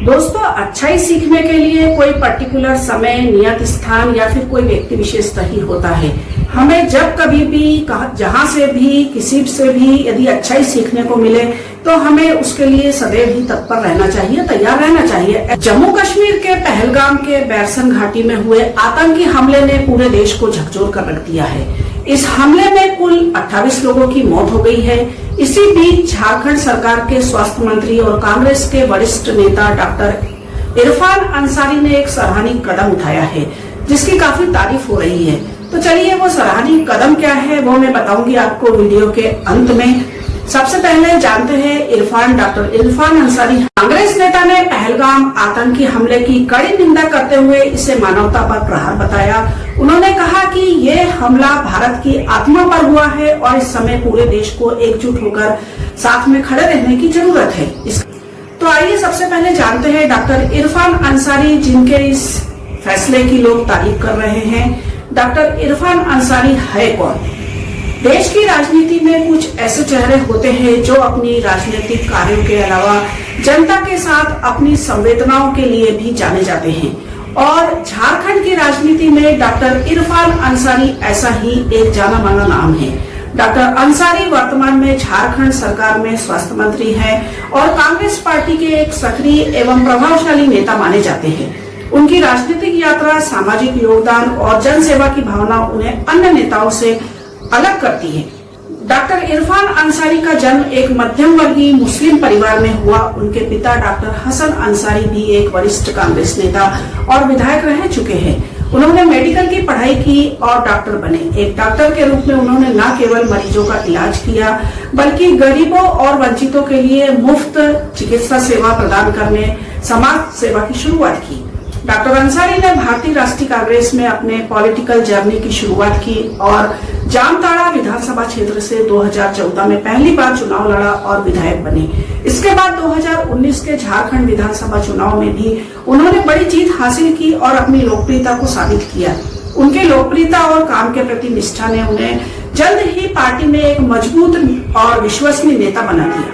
दोस्तों, अच्छाई सीखने के लिए कोई पर्टिकुलर समय, नियत स्थान या फिर कोई व्यक्ति विशेष नहीं होता है। हमें जब कभी भी जहां से भी किसी से भी यदि अच्छाई सीखने को मिले तो हमें उसके लिए सदैव ही तत्पर रहना चाहिए, तैयार रहना चाहिए। जम्मू कश्मीर के पहलगाम के बैरसन घाटी में हुए आतंकी हमले ने पूरे देश को झकझोर कर रख दिया है। इस हमले में कुल 28 लोगों की मौत हो गई है। इसी बीच झारखंड सरकार के स्वास्थ्य मंत्री और कांग्रेस के वरिष्ठ नेता डॉक्टर इरफान अंसारी ने एक सराहनीय कदम उठाया है, जिसकी काफी तारीफ हो रही है। तो चलिए वो सराहनीय कदम क्या है वो मैं बताऊंगी आपको वीडियो के अंत में। सबसे पहले जानते हैं डॉक्टर इरफान अंसारी। कांग्रेस नेता ने पहलगाम आतंकी हमले की कड़ी निंदा करते हुए इसे मानवता पर प्रहार बताया। उन्होंने कहा कि ये हमला भारत की आत्मा पर हुआ है और इस समय पूरे देश को एकजुट होकर साथ में खड़े रहने की जरूरत है। तो आइए सबसे पहले जानते हैं डॉक्टर इरफान अंसारी, जिनके इस फैसले की लोग तारीफ कर रहे हैं। डॉक्टर इरफान अंसारी है कौन? देश की राजनीति में कुछ ऐसे चेहरे होते हैं जो अपनी राजनीतिक कार्यों के अलावा जनता के साथ अपनी संवेदनाओं के लिए भी जाने जाते हैं, और झारखंड की राजनीति में डॉक्टर इरफान अंसारी ऐसा ही एक जाना माना नाम है। डॉक्टर अंसारी वर्तमान में झारखंड सरकार में स्वास्थ्य मंत्री हैं और कांग्रेस पार्टी के एक सक्रिय एवं प्रभावशाली नेता माने जाते हैं। उनकी राजनीतिक यात्रा, सामाजिक योगदान और जनसेवा की भावना उन्हें अन्य नेताओं से अलग करती है। डॉक्टर इरफान अंसारी का जन्म एक मध्यम वर्गीय मुस्लिम परिवार में हुआ। उनके पिता डॉक्टर हसन अंसारी भी एक वरिष्ठ कांग्रेस नेता और विधायक रह चुके हैं। उन्होंने मेडिकल की पढ़ाई की और डॉक्टर बने। एक डॉक्टर के रूप में उन्होंने न केवल मरीजों का इलाज किया बल्कि गरीबों और वंचितों के लिए मुफ्त चिकित्सा सेवा प्रदान करने समाज सेवा की शुरुआत की। डॉक्टर अंसारी ने भारतीय राष्ट्रीय कांग्रेस में अपने पॉलिटिकल जर्नी की शुरुआत की और जामताड़ा विधानसभा क्षेत्र से 2014 में पहली बार चुनाव लड़ा और विधायक बने। इसके बाद 2019 के झारखंड विधानसभा चुनाव में भी उन्होंने बड़ी जीत हासिल की और अपनी लोकप्रियता को साबित किया। उनकी लोकप्रियता और काम के प्रति निष्ठा ने उन्हें जल्द ही पार्टी में एक मजबूत और विश्वसनीय नेता बना दिया।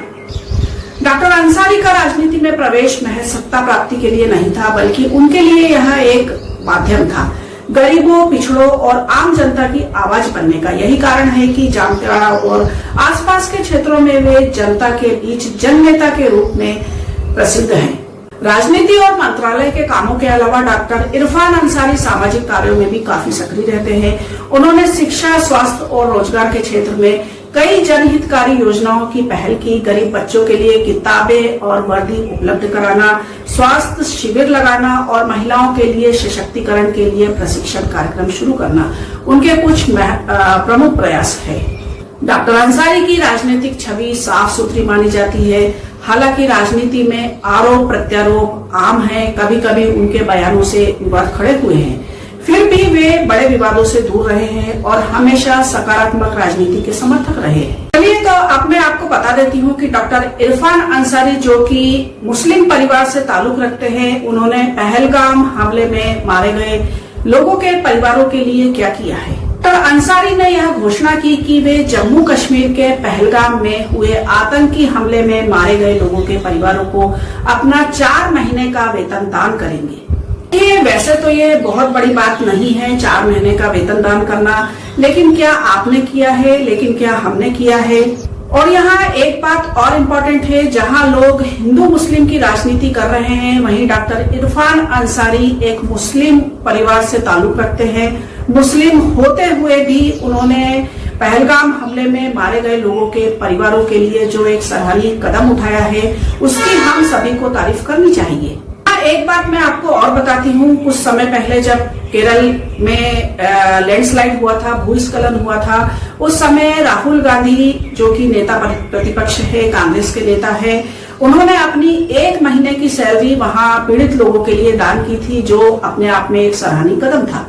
डॉक्टर अंसारी का राजनीति में प्रवेश महज सत्ता प्राप्ति के लिए नहीं था, बल्कि उनके लिए यह एक माध्यम था गरीबों, पिछड़ों और आम जनता की आवाज बनने का। यही कारण है कि जामताड़ा और आसपास के क्षेत्रों में वे जनता के बीच जननेता के रूप में प्रसिद्ध हैं। राजनीति और मंत्रालय के कामों के अलावा डॉक्टर इरफान अंसारी सामाजिक कार्यों में भी काफी सक्रिय रहते हैं। उन्होंने शिक्षा, स्वास्थ्य और रोजगार के क्षेत्र में कई जनहितकारी योजनाओं की पहल की। गरीब बच्चों के लिए किताबें और वर्दी उपलब्ध कराना, स्वास्थ्य शिविर लगाना और महिलाओं के लिए सशक्तिकरण के लिए प्रशिक्षण कार्यक्रम शुरू करना उनके कुछ प्रमुख प्रयास है। डॉक्टर अंसारी की राजनीतिक छवि साफ सुथरी मानी जाती है। हालांकि राजनीति में आरोप प्रत्यारोप आम है। कभी कभी उनके बयानों से विवाद खड़े हुए हैं, फिर भी वे बड़े विवादों से दूर रहे हैं और हमेशा सकारात्मक राजनीति के समर्थक रहे। चलिए तो अब मैं आपको बता देती हूँ कि डॉक्टर इरफान अंसारी, जो कि मुस्लिम परिवार से ताल्लुक रखते हैं, उन्होंने पहलगाम हमले में मारे गए लोगों के परिवारों के लिए क्या किया है। डॉक्टर अंसारी ने यह घोषणा की कि वे जम्मू कश्मीर के पहलगाम में हुए आतंकी हमले में मारे गए लोगों के परिवारों को अपना 4 महीने का वेतन दान करेंगे। वैसे तो ये बहुत बड़ी बात नहीं है 4 महीने का वेतन दान करना, लेकिन क्या आपने किया है, लेकिन क्या हमने किया है। और यहाँ एक बात और इम्पोर्टेंट है, जहाँ लोग हिंदू मुस्लिम की राजनीति कर रहे हैं, वहीं डॉक्टर इरफान अंसारी एक मुस्लिम परिवार से ताल्लुक रखते हैं। मुस्लिम होते हुए भी उन्होंने पहलगाम हमले में मारे गए लोगों के परिवारों के लिए जो एक सराहनीय कदम उठाया है, उसकी हम सभी को तारीफ करनी चाहिए। एक बात मैं आपको और बताती हूँ, कुछ समय पहले जब केरल में लैंडस्लाइड हुआ था, भूस्खलन हुआ था, उस समय राहुल गांधी, जो कि नेता प्रतिपक्ष है, कांग्रेस के नेता है, उन्होंने अपनी 1 महीने की सैलरी वहां पीड़ित लोगों के लिए दान की थी, जो अपने आप में एक सराहनीय कदम था।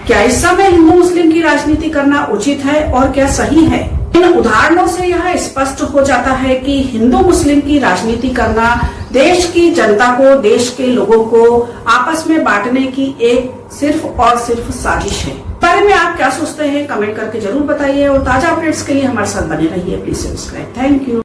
क्या इस समय हिंदू मुस्लिम की राजनीति करना उचित है और क्या सही है? इन उदाहरणों से यह स्पष्ट हो जाता है कि हिंदू मुस्लिम की राजनीति करना देश की जनता को, देश के लोगों को आपस में बांटने की एक सिर्फ और सिर्फ साजिश है। बारे में आप क्या सोचते हैं, कमेंट करके जरूर बताइए और ताजा अपडेट्स के लिए हमारे साथ बने रहिए। Please subscribe. Thank you.